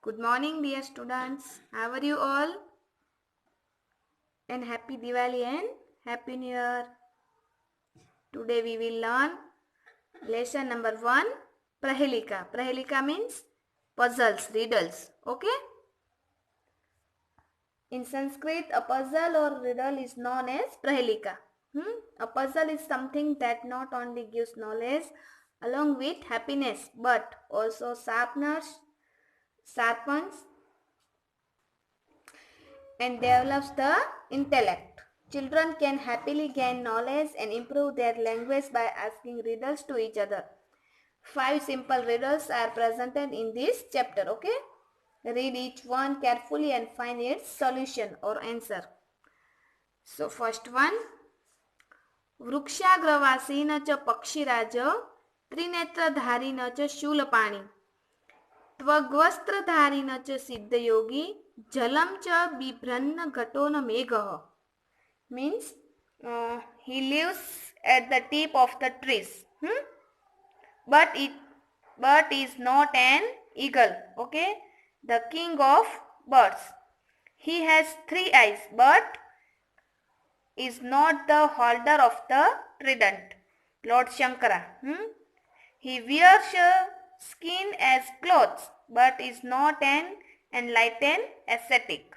Good morning, dear students. How are you all? And happy Diwali and happy New Year. Today we will learn lesson number 1, Prahelika. Prahelika means puzzles, riddles. Okay? In Sanskrit, a puzzle or riddle is known as Prahelika. A puzzle is something that not only gives knowledge along with happiness but also sharpens and develops the intellect. Children can happily gain knowledge and improve their language by asking riddles to each other. 5 simple riddles are presented in this chapter. Okay? Read each one carefully and find its solution or answer. So first one. वृक्षाग्रवासीन च पक्षिराज त्रिनेत्रधारिन च शूलपाणि त्वग्वस्त्रधारिन च सिद्धयोगी जलम च बिभ्रन्न घटो न मेघः. Means he lives at the tip of the trees, but is not an eagle. Okay, the king of birds. He has 3 eyes but is not the holder of the trident, Lord Shankara. He wears skin as clothes but is not an enlightened ascetic.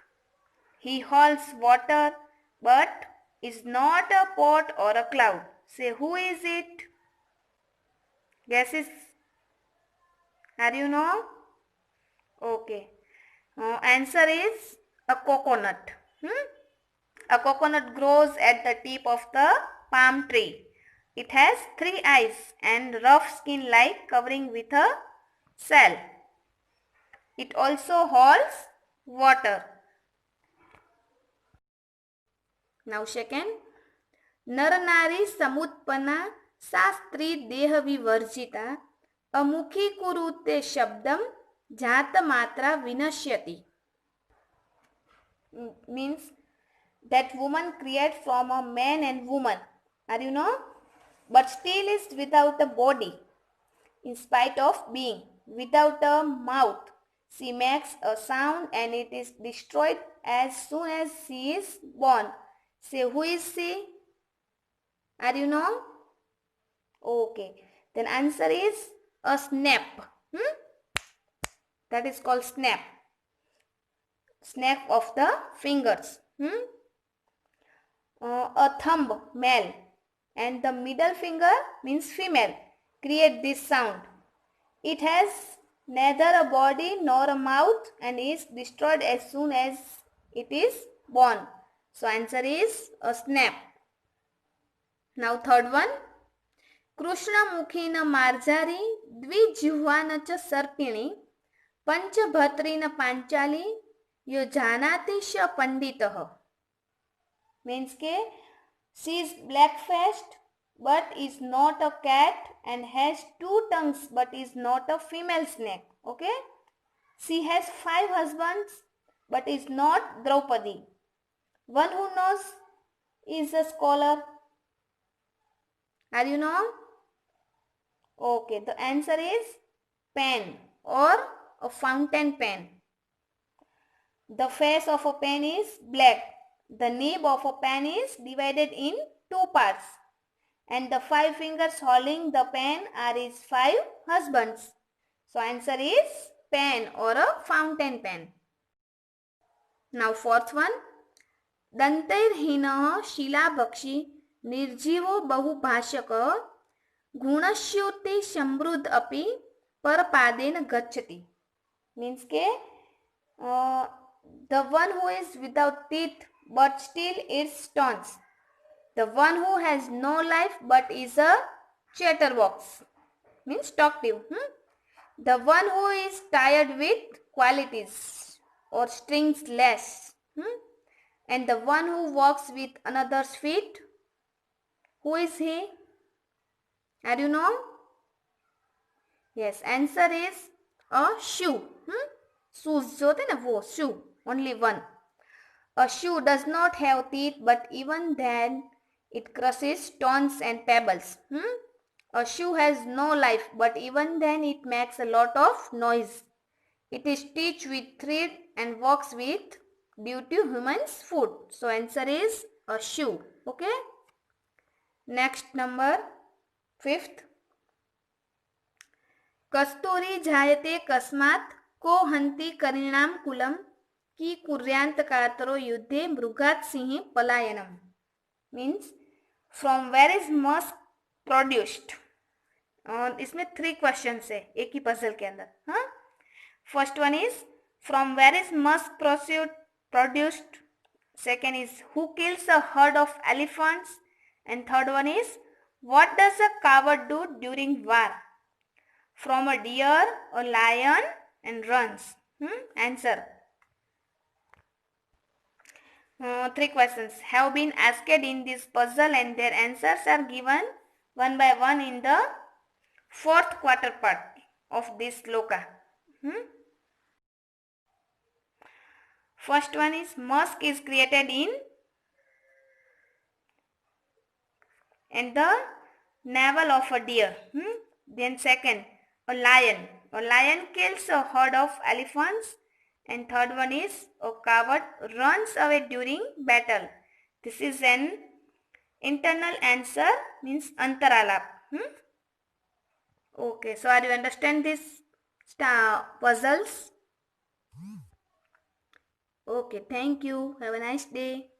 He holds water but is not a pot or a cloud. Say, who is it? Guesses? Are you know? Okay. Answer is a coconut. A coconut grows at the tip of the palm tree. It has 3 eyes and rough skin like covering with a shell. It also holds water. Now second. नर नारी समुत्पन्ना सा स्त्री देह विवर्जिता अमुखी कुरुते शब्दम जात मात्रा विनश्यति. Means that woman created from a man and woman. Are you know? But still is without a body. In spite of being without a mouth, she makes a sound and it is destroyed as soon as she is born. Say, who is she? Are you know? Okay. Then answer is a snap. That is called snap. Snap of the fingers. A thumb, male, and the middle finger means female, create this sound. It has neither a body nor a mouth and is destroyed as soon as it is born. So answer is a snap. Now third one. कृष्णमुखीन मार्जारी द्विजिह्वान च सर्पिणी पंचभत्रीन पांचाली यो जानाति श पंडितः. Means के she is black-faced but is not a cat and has 2 tongues but is not a female snake. Okay. She has 5 husbands but is not Draupadi. One who knows is a scholar. Are you know? Okay, the answer is pen or a fountain pen. The face of a pen is black. The nib of a pen is divided in 2 parts. And the 5 fingers holding the pen are his 5 husbands. So answer is pen or a fountain pen. Now fourth one. दंतैर्हीनः शिलाभक्षी निर्जीवो बहुभाषक गुणस्योति समृद्ध अपि परपादेन गच्छति. Means के the one who is without teeth but still eats stones. The one who has no life but is a chatterbox. Means talkative. The one who is tired with qualities or strings less. And the one who walks with another's feet. Who is he? Are you know? Yes, answer is a shoe. Shoes जो होते ना वो shoe. Only one. A shoe does not have teeth but even then it crushes stones and pebbles. A shoe has no life but even then it makes a lot of noise. It is stitched with thread and works with due to human's foot. So answer is a shoe. Okay. Next number 5th. कस्तूरी जायते कस्मात् को हंति करीणाम coulomb की कुर्यांत कातरो युद्धे मृगात सिंह पलायनम. Means from where is musk produced. इसमें 3 क्वेश्चन है एक ही पजल के अंदर. हाँ, first one is from where is musk produced. Second is who kills a herd of elephants. And third one is what does a coward do during war. From a deer, a lion, and runs. Answer. 3 questions have been asked in this puzzle and their answers are given one by one in the 4th quarter part of this sloka. First one is musk is created in the navel of a deer. Then second, a lion. A lion kills a herd of elephants. And third one is a coward runs away during battle. This is an internal answer, means antaralap. Okay, so are you understand these puzzles? Okay, thank you. Have a nice day.